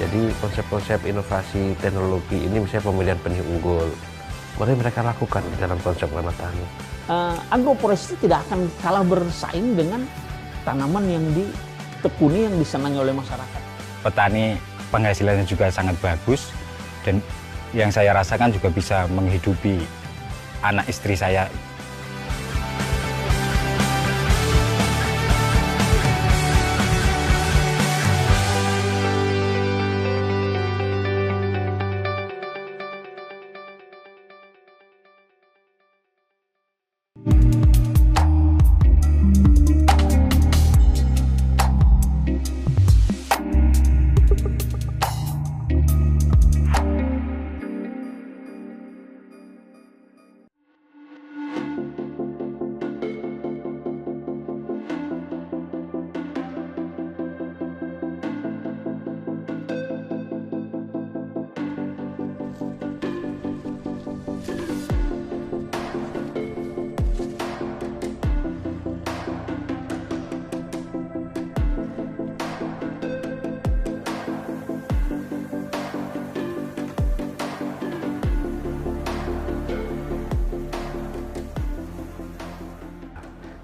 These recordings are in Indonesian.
Jadi konsep-konsep inovasi teknologi ini misalnya pemilihan benih unggul, mari mereka lakukan dalam konsep Wanatani. Agroforestry tidak akan kalah bersaing dengan tanaman yang ditekuni, yang disenangi oleh masyarakat. Petani penghasilannya juga sangat bagus, dan yang saya rasakan juga bisa menghidupi anak istri saya.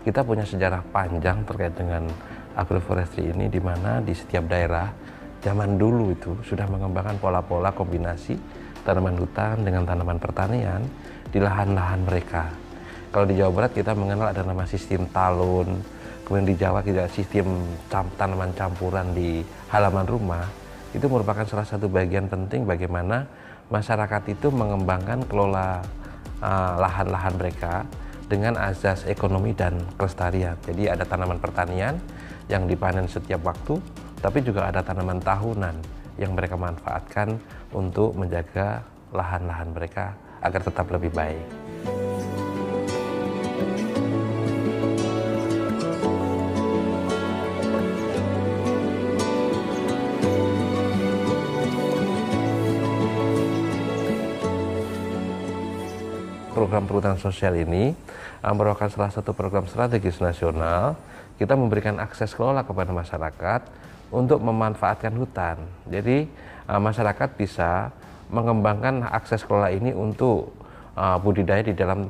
Kita punya sejarah panjang terkait dengan agroforestry ini, di mana di setiap daerah zaman dulu itu sudah mengembangkan pola-pola kombinasi tanaman hutan dengan tanaman pertanian di lahan-lahan mereka. Kalau di Jawa Barat kita mengenal ada nama sistem talun, kemudian di Jawa kita sistem tanaman campuran di halaman rumah. Itu merupakan salah satu bagian penting bagaimana masyarakat itu mengembangkan kelola lahan-lahan mereka dengan azas ekonomi dan kelestarian. Jadi ada tanaman pertanian yang dipanen setiap waktu, tapi juga ada tanaman tahunan yang mereka manfaatkan untuk menjaga lahan-lahan mereka agar tetap lebih baik. Program perhutanan sosial ini merupakan salah satu program strategis nasional. Kita memberikan akses kelola kepada masyarakat untuk memanfaatkan hutan. Jadi masyarakat bisa mengembangkan akses kelola ini untuk budidaya di dalam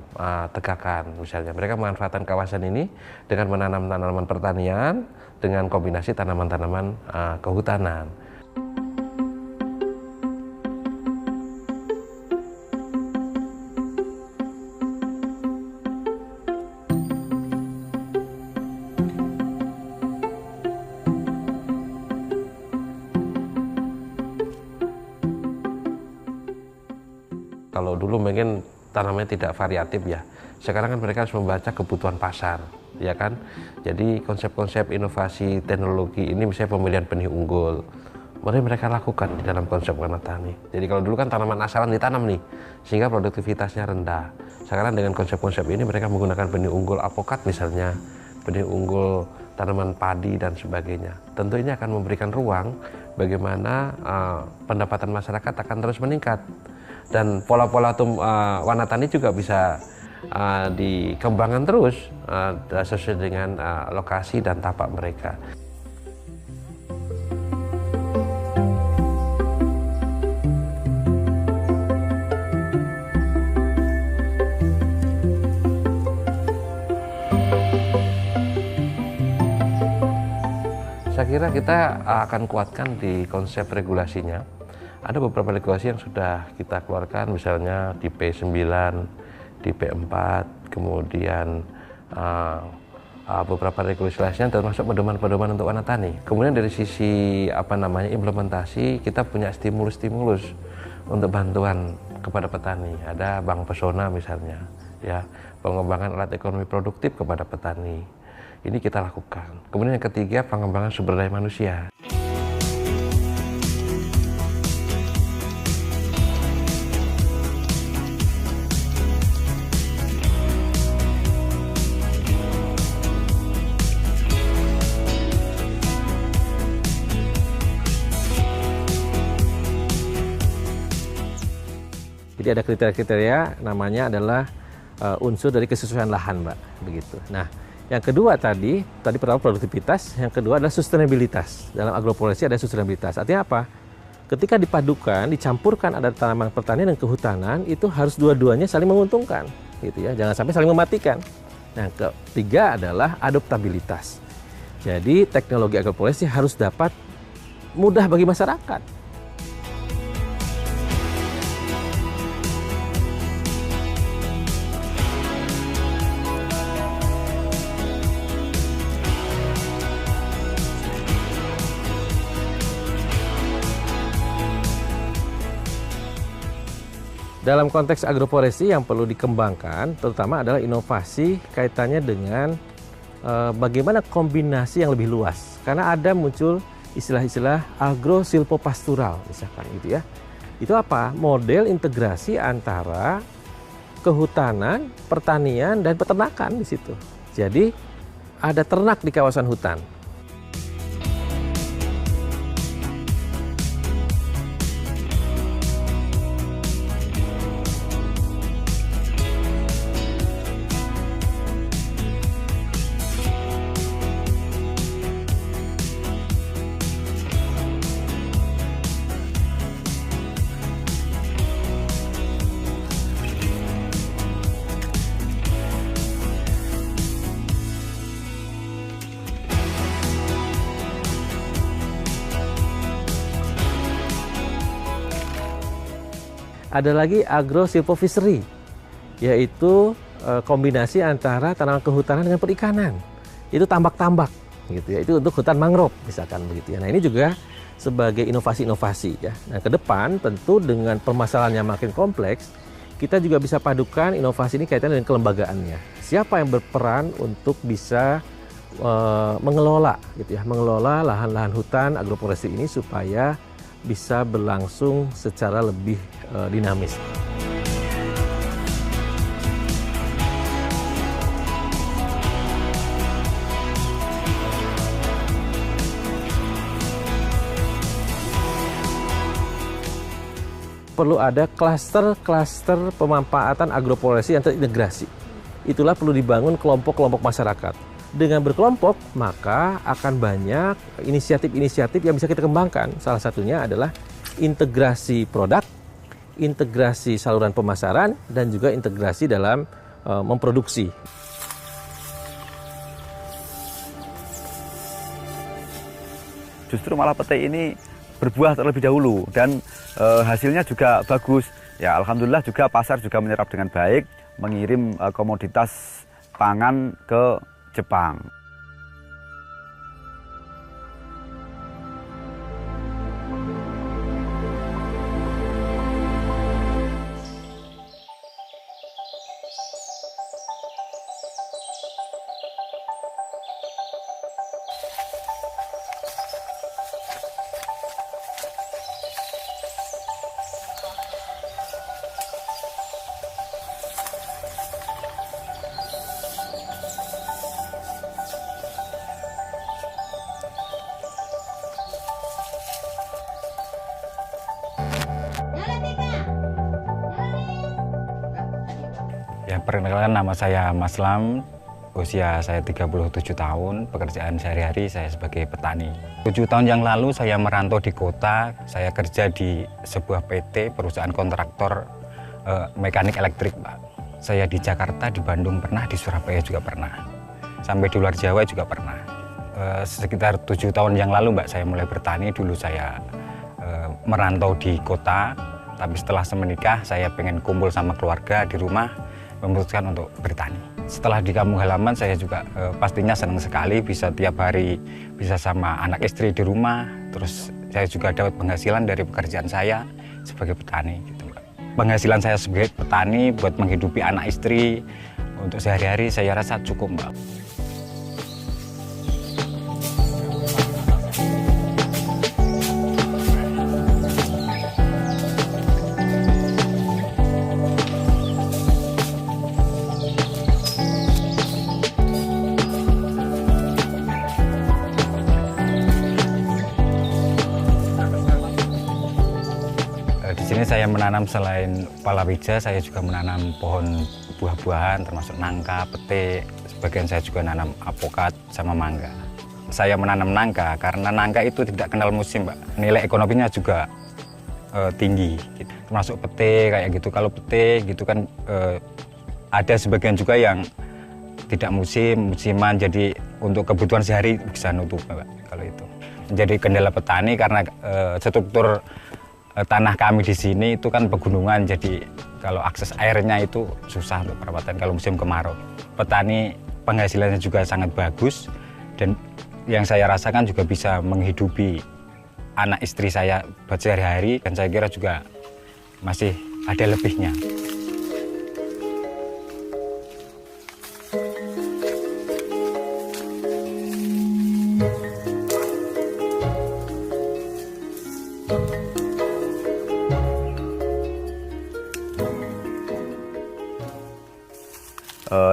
tegakan. Misalnya mereka memanfaatkan kawasan ini dengan menanam tanaman pertanian dengan kombinasi tanaman-tanaman kehutanan. Kalau dulu mungkin tanamannya tidak variatif ya, sekarang kan mereka harus membaca kebutuhan pasar, ya kan? Jadi konsep-konsep inovasi teknologi ini misalnya pemilihan benih unggul, mari mereka lakukan di dalam konsep Wanatani. Jadi kalau dulu kan tanaman asalan ditanam nih, sehingga produktivitasnya rendah. Sekarang dengan konsep-konsep ini mereka menggunakan benih unggul apokat misalnya, benih unggul tanaman padi dan sebagainya. Tentu ini akan memberikan ruang bagaimana pendapatan masyarakat akan terus meningkat. Dan pola-pola Wanatani juga bisa dikembangkan terus sesuai dengan lokasi dan tapak mereka. Saya kira kita akan kuatkan di konsep regulasinya. Ada beberapa regulasi yang sudah kita keluarkan, misalnya di P9, di P4, kemudian beberapa regulasi lainnya termasuk pedoman-pedoman untuk Wanatani. Kemudian dari sisi implementasi, kita punya stimulus-stimulus untuk bantuan kepada petani. Ada Bank Pesona misalnya, ya, pengembangan alat ekonomi produktif kepada petani. Ini kita lakukan. Kemudian yang ketiga, pengembangan sumber daya manusia. Jadi ada kriteria-kriteria, namanya adalah unsur dari kesesuaian lahan, Mbak, begitu. Nah, yang kedua tadi pertama produktivitas, yang kedua adalah sustainabilitas. Dalam agroforestry ada sustainabilitas. Artinya apa? ketika dipadukan, dicampurkan ada tanaman pertanian dan kehutanan, itu harus dua-duanya saling menguntungkan, gitu ya. Jangan sampai saling mematikan. Nah, ketiga adalah adaptabilitas. Jadi teknologi agroforestry harus dapat mudah bagi masyarakat. Dalam konteks agroforestry yang perlu dikembangkan, terutama adalah inovasi kaitannya dengan bagaimana kombinasi yang lebih luas. Karena ada muncul istilah-istilah agro-silvopastural, misalkan gitu ya. Itu apa? Model integrasi antara kehutanan, pertanian, dan peternakan di situ. Jadi ada ternak di kawasan hutan. Ada lagi agro-silvofishery, yaitu kombinasi antara tanaman kehutanan dengan perikanan. Itu tambak-tambak, gitu ya. Itu untuk hutan mangrove, misalkan begitu ya. Nah, ini juga sebagai inovasi-inovasi ya. Nah, ke depan tentu dengan permasalahan yang makin kompleks, kita juga bisa padukan inovasi ini kaitan dengan kelembagaannya. Siapa yang berperan untuk bisa mengelola, gitu ya, mengelola lahan-lahan hutan agroforestry ini supaya bisa berlangsung secara lebih dinamis. Perlu ada klaster-klaster pemanfaatan agroforestry yang terintegrasi. Itulah perlu dibangun kelompok-kelompok masyarakat. Dengan berkelompok, maka akan banyak inisiatif-inisiatif yang bisa kita kembangkan. Salah satunya adalah integrasi produk, integrasi saluran pemasaran, dan juga integrasi dalam memproduksi. Justru malah petai ini berbuah terlebih dahulu dan hasilnya juga bagus. Ya, alhamdulillah juga pasar juga menyerap dengan baik, mengirim komoditas pangan ke Jepang. Ya, perkenalkan, nama saya Mas Lam, usia saya 37 tahun, pekerjaan sehari-hari saya sebagai petani. 7 tahun yang lalu saya merantau di kota, saya kerja di sebuah PT, perusahaan kontraktor mekanik elektrik, Pak. Saya di Jakarta, di Bandung pernah, di Surabaya juga pernah. Sampai di luar Jawa juga pernah. Sekitar 7 tahun yang lalu, Mbak, saya mulai bertani. Dulu saya merantau di kota, tapi setelah menikah saya pengen kumpul sama keluarga di rumah, memutuskan untuk bertani. Setelah di kampung halaman saya juga pastinya senang sekali bisa tiap hari bisa sama anak istri di rumah. Terus saya juga dapat penghasilan dari pekerjaan saya sebagai petani gitu, Mbak. Penghasilan saya sebagai petani buat menghidupi anak istri untuk sehari-hari saya rasa cukup, Mbak. Di sini saya menanam selain palawija, saya juga menanam pohon buah-buahan termasuk nangka, pete. Sebagian saya juga nanam apokat sama mangga. Saya menanam nangka karena nangka itu tidak kenal musim, Mbak. Nilai ekonominya juga tinggi, gitu. Termasuk pete kayak gitu. Kalau pete gitu kan ada sebagian juga yang tidak musiman, jadi untuk kebutuhan sehari bisa nutup, Pak, kalau itu. Menjadi kendala petani karena struktur tanah kami di sini itu kan pegunungan, jadi kalau akses airnya itu susah untuk perawatan kalau musim kemarau. Petani penghasilannya juga sangat bagus, dan yang saya rasakan juga bisa menghidupi anak istri saya buat sehari-hari, dan saya kira juga masih ada lebihnya.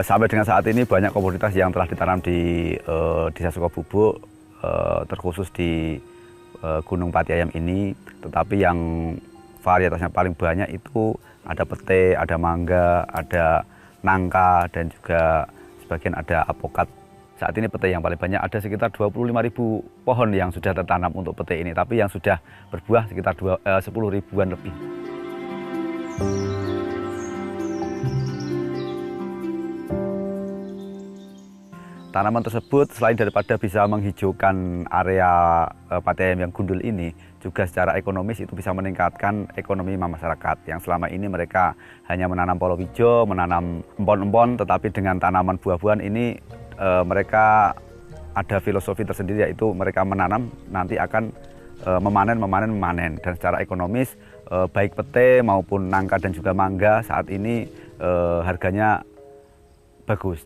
Sampai dengan saat ini banyak komoditas yang telah ditanam di Desa Sukobubuk, terkhusus di Gunung Pati Ayam ini, tetapi yang varietasnya paling banyak itu ada pete, ada mangga, ada nangka, dan juga sebagian ada apokat. Saat ini pete yang paling banyak, ada sekitar 25.000 pohon yang sudah tertanam untuk pete ini, tapi yang sudah berbuah sekitar 10 ribuan lebih. Tanaman tersebut selain daripada bisa menghijaukan area Pati Ayam yang gundul ini, juga secara ekonomis itu bisa meningkatkan ekonomi masyarakat yang selama ini mereka hanya menanam palawija, menanam empon-empon, tetapi dengan tanaman buah-buahan ini mereka ada filosofi tersendiri, yaitu mereka menanam nanti akan memanen, dan secara ekonomis baik pete maupun nangka dan juga mangga saat ini harganya bagus.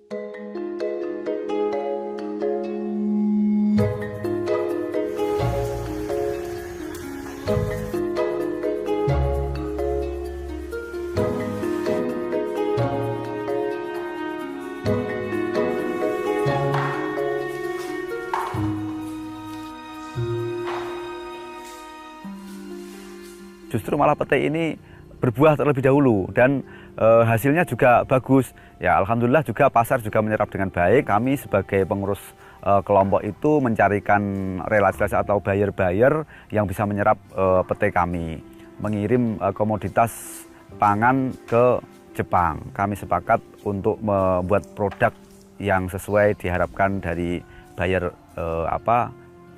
Justru malah pete ini berbuah terlebih dahulu, dan hasilnya juga bagus. Ya, alhamdulillah juga pasar juga menyerap dengan baik. Kami sebagai pengurus kelompok itu mencarikan relasi atau buyer-buyer yang bisa menyerap pete kami, mengirim komoditas pangan ke Jepang. Kami sepakat untuk membuat produk yang sesuai diharapkan dari buyer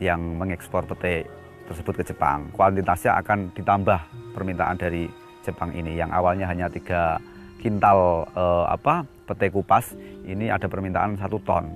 yang mengekspor pete tersebut ke Jepang. Kuantitasnya akan ditambah permintaan dari Jepang ini, yang awalnya hanya 3 kintal pete kupas, ini ada permintaan 1 ton.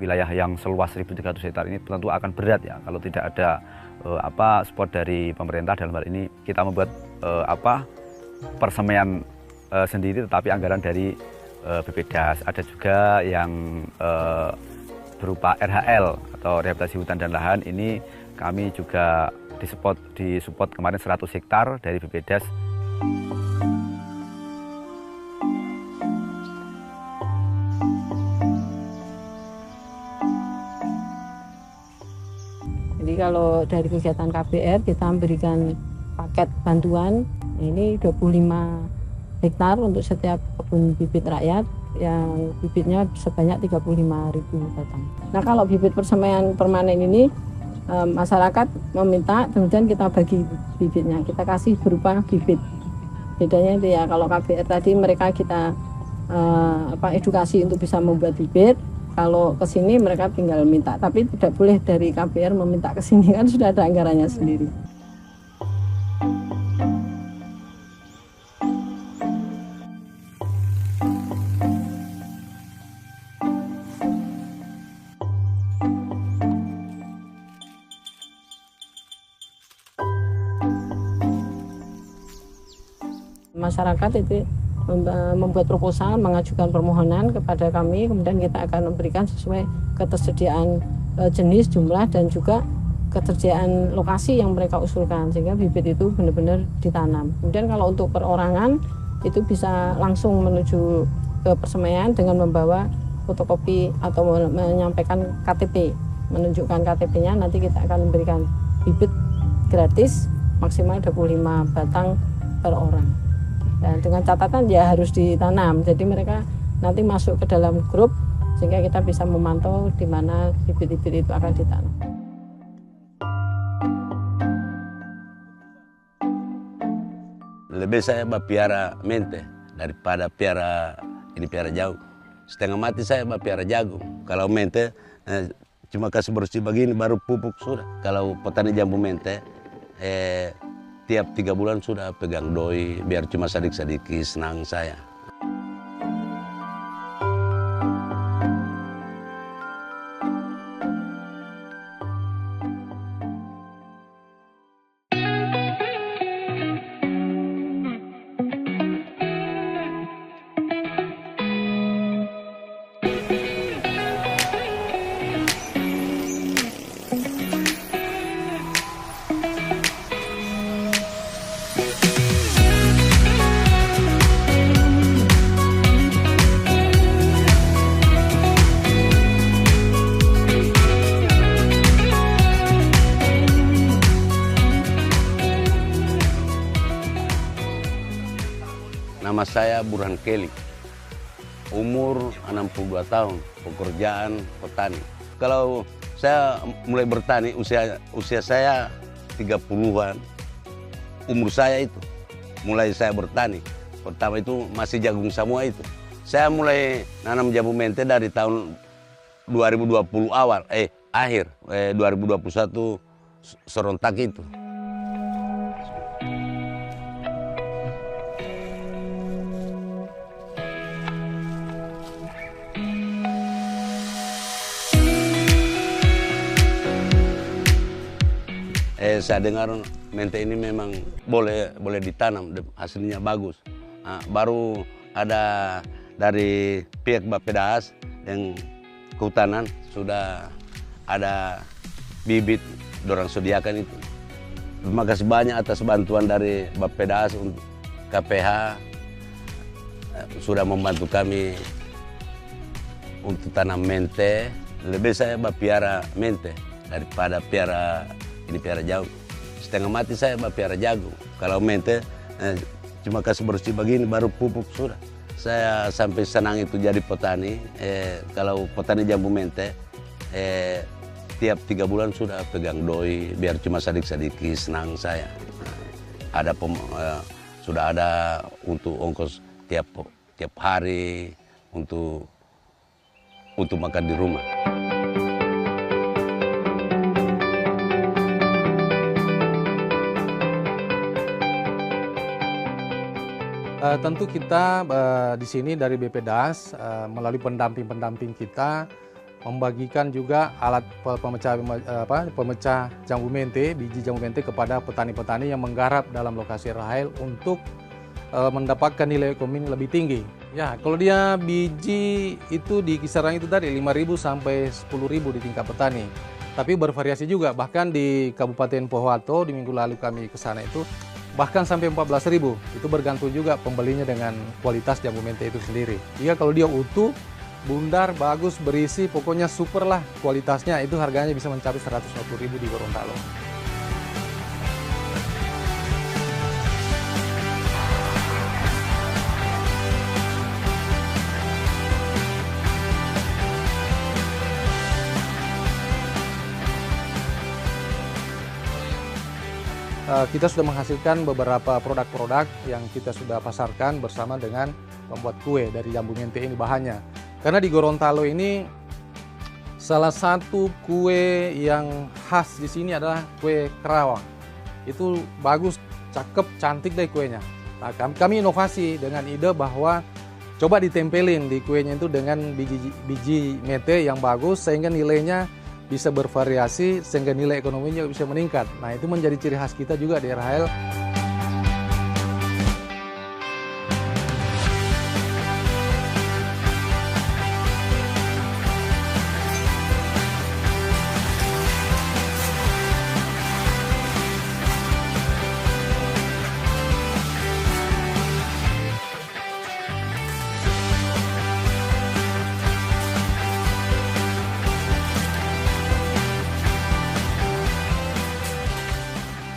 Wilayah yang seluas 1.300 hektar ini tentu akan berat ya kalau tidak ada support dari pemerintah. Dalam hal ini kita membuat persemaian sendiri, tetapi anggaran dari BPDAS. Ada juga yang berupa RHL atau rehabilitasi hutan dan lahan, ini kami juga disupport kemarin 100 hektar dari BPDAS. Jadi kalau dari kegiatan KBR kita memberikan paket bantuan, ini 25 hektar untuk setiap kebun bibit rakyat yang bibitnya sebanyak 35.000 batang. Nah, kalau bibit persemaian permanen ini masyarakat meminta, kemudian kita bagi bibitnya, kita kasih berupa bibit. Bedanya itu ya, kalau KBR tadi mereka kita edukasi untuk bisa membuat bibit. Kalau ke sini mereka tinggal minta, tapi tidak boleh dari KBR meminta ke sini, kan sudah ada anggarannya sendiri. Masyarakat itu membuat proposal, mengajukan permohonan kepada kami, kemudian kita akan memberikan sesuai ketersediaan jenis, jumlah, dan juga ketersediaan lokasi yang mereka usulkan, sehingga bibit itu benar-benar ditanam. Kemudian kalau untuk perorangan itu bisa langsung menuju ke persemaian dengan membawa fotokopi atau menyampaikan KTP, menunjukkan KTP-nya, nanti kita akan memberikan bibit gratis maksimal 25 batang per orang. Dan dengan catatan ya harus ditanam, jadi mereka nanti masuk ke dalam grup sehingga kita bisa memantau di mana bibit-bibit itu akan ditanam. Lebih saya piara mente daripada piara jagung. Setengah mati saya piara jagung. Kalau mente cuma kasih bersih begini baru pupuk sudah. Kalau petani jambu mente tiap 3 bulan sudah pegang doi, biar cuma sedikit senang saya. Nama saya Burhan Kelly, umur 62 tahun, pekerjaan petani. Kalau saya mulai bertani, usia saya 30-an, umur saya itu, mulai saya bertani. Pertama itu masih jagung semua itu. Saya mulai nanam jambu mente dari tahun 2020 akhir 2021 serentak itu. Saya dengar mente ini memang boleh ditanam, hasilnya bagus. Nah, baru ada dari pihak Bappedas yang kehutanan sudah ada bibit dorang sediakan itu. Terima kasih banyak atas bantuan dari Bappedas untuk KPH sudah membantu kami untuk tanam mente. Lebih saya piara mente daripada piara jagung. Setengah mati saya piara jagung. Kalau mente cuma kasih bersih begini baru pupuk sudah. Saya sampai senang itu jadi petani. Kalau petani jambu mente tiap 3 bulan sudah pegang doi, biar cuma sedikit senang saya. Sudah ada untuk ongkos tiap hari untuk makan di rumah. Tentu kita di sini dari Bappedas melalui pendamping kita membagikan juga alat pemecah jambu mente, biji jambu mente kepada petani-petani yang menggarap dalam lokasi Rahel untuk mendapatkan nilai ekonomi lebih tinggi. Ya, kalau dia biji itu di kisaran itu tadi 5.000 sampai 10.000 di tingkat petani. Tapi bervariasi juga, bahkan di Kabupaten Pohuwato di minggu lalu kami ke sana itu bahkan sampai 14.000. Itu bergantung juga pembelinya dengan kualitas jambu mente itu sendiri. Iya, kalau dia utuh, bundar, bagus, berisi, pokoknya super lah kualitasnya, itu harganya bisa mencapai 150.000 di Gorontalo. Kita sudah menghasilkan beberapa produk-produk yang kita sudah pasarkan bersama dengan membuat kue dari jambu mente ini bahannya. Karena di Gorontalo ini salah satu kue yang khas di sini adalah kue kerawang. Itu bagus, cakep, cantik deh kuenya. Nah, kami inovasi dengan ide bahwa coba ditempelin di kuenya itu dengan biji mente yang bagus sehingga nilainya bisa bervariasi sehingga nilai ekonominya bisa meningkat. Nah, itu menjadi ciri khas kita juga di Rahel.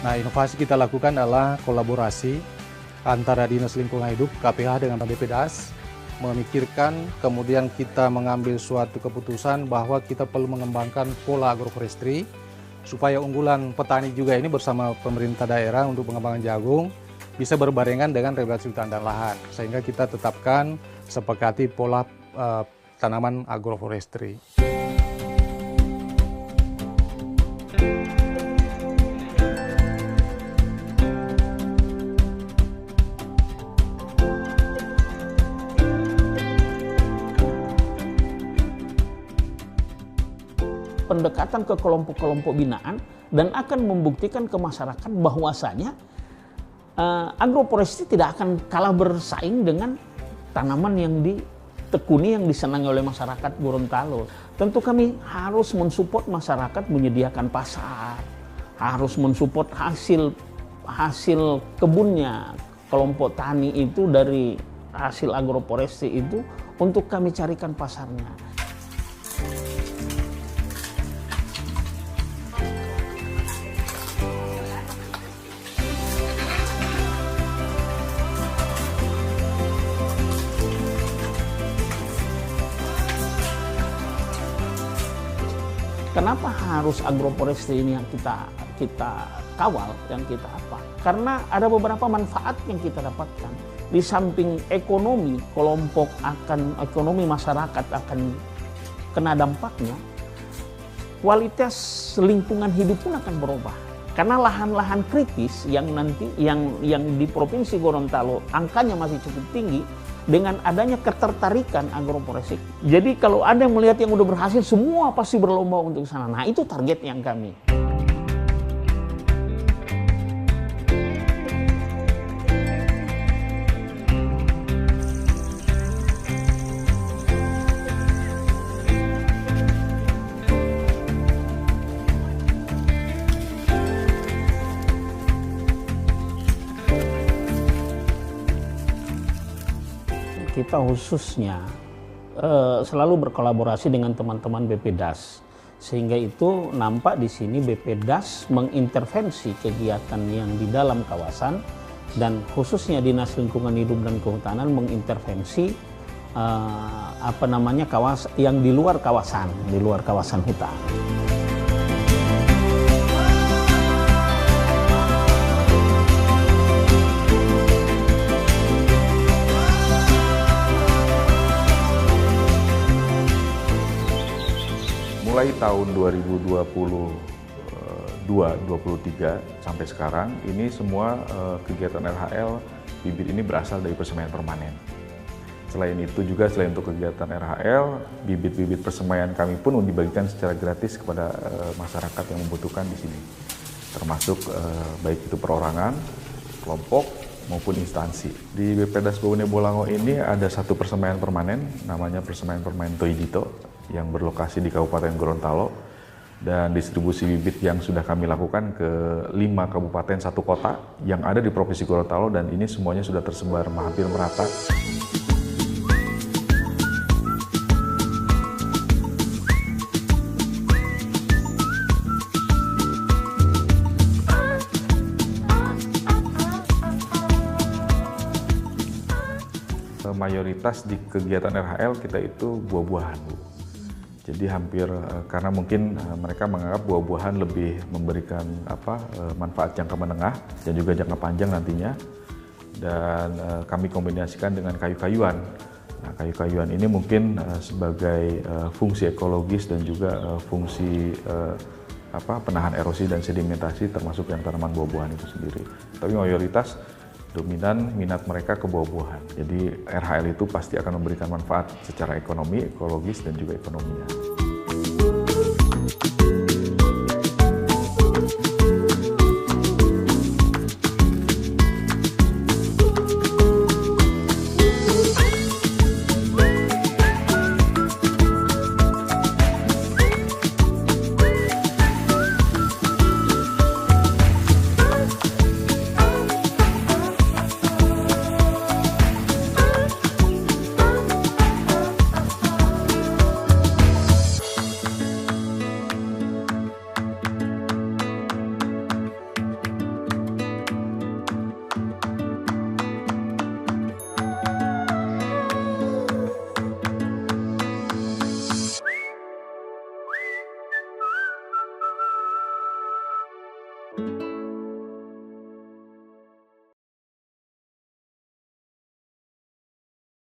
Nah, inovasi kita lakukan adalah kolaborasi antara Dinas Lingkungan Hidup, KPH dengan BPDAS, memikirkan, kemudian kita mengambil suatu keputusan bahwa kita perlu mengembangkan pola agroforestry, supaya unggulan petani juga ini bersama pemerintah daerah untuk pengembangan jagung bisa berbarengan dengan regulasi hutan dan lahan, sehingga kita tetapkan sepakati pola tanaman agroforestry. Pendekatan ke kelompok-kelompok binaan dan akan membuktikan ke masyarakat bahwasanya agroforestry tidak akan kalah bersaing dengan tanaman yang ditekuni, yang disenangi oleh masyarakat Gorontalo. Tentu kami harus mensupport masyarakat menyediakan pasar, harus mensupport hasil kebunnya kelompok tani itu dari hasil agroforestry itu untuk kami carikan pasarnya. Kenapa harus agroforestry ini yang kita kawal, yang kita apa? Karena ada beberapa manfaat yang kita dapatkan. Di samping ekonomi, ekonomi masyarakat akan kena dampaknya, kualitas lingkungan hidup pun akan berubah. Karena lahan-lahan kritis yang di Provinsi Gorontalo angkanya masih cukup tinggi, dengan adanya ketertarikan agroforestry. Jadi kalau ada yang melihat yang udah berhasil, semua pasti berlomba untuk sana. Nah, itu target yang kami. Kita khususnya selalu berkolaborasi dengan teman-teman BPDAS, sehingga itu nampak di sini BPDAS mengintervensi kegiatan yang di dalam kawasan, dan khususnya Dinas Lingkungan Hidup dan Kehutanan mengintervensi kawasan yang di luar kawasan hutan. Mulai tahun 2022-23 sampai sekarang, ini semua kegiatan RHL bibit ini berasal dari persemaian permanen. Selain itu juga, selain untuk kegiatan RHL, bibit-bibit persemaian kami pun dibagikan secara gratis kepada masyarakat yang membutuhkan di sini. Termasuk baik itu perorangan, kelompok, maupun instansi. Di BPDAS Bone Bolango ini ada satu persemaian permanen, namanya persemaian permanen Toidito, yang berlokasi di Kabupaten Gorontalo, dan distribusi bibit yang sudah kami lakukan ke 5 kabupaten 1 kota yang ada di Provinsi Gorontalo, dan ini semuanya sudah tersebar hampir merata. Mayoritas di kegiatan RHL kita itu buah-buahan, Bu. Jadi hampir karena mungkin mereka menganggap buah-buahan lebih memberikan manfaat jangka menengah dan juga jangka panjang nantinya, dan kami kombinasikan dengan kayu-kayuan. Nah, kayu-kayuan ini mungkin sebagai fungsi ekologis dan juga fungsi penahan erosi dan sedimentasi, termasuk yang tanaman buah-buahan itu sendiri. Tapi mayoritas dominan minat mereka ke buah-buahan. Jadi RHL itu pasti akan memberikan manfaat secara ekonomi, ekologis, dan juga ekonominya.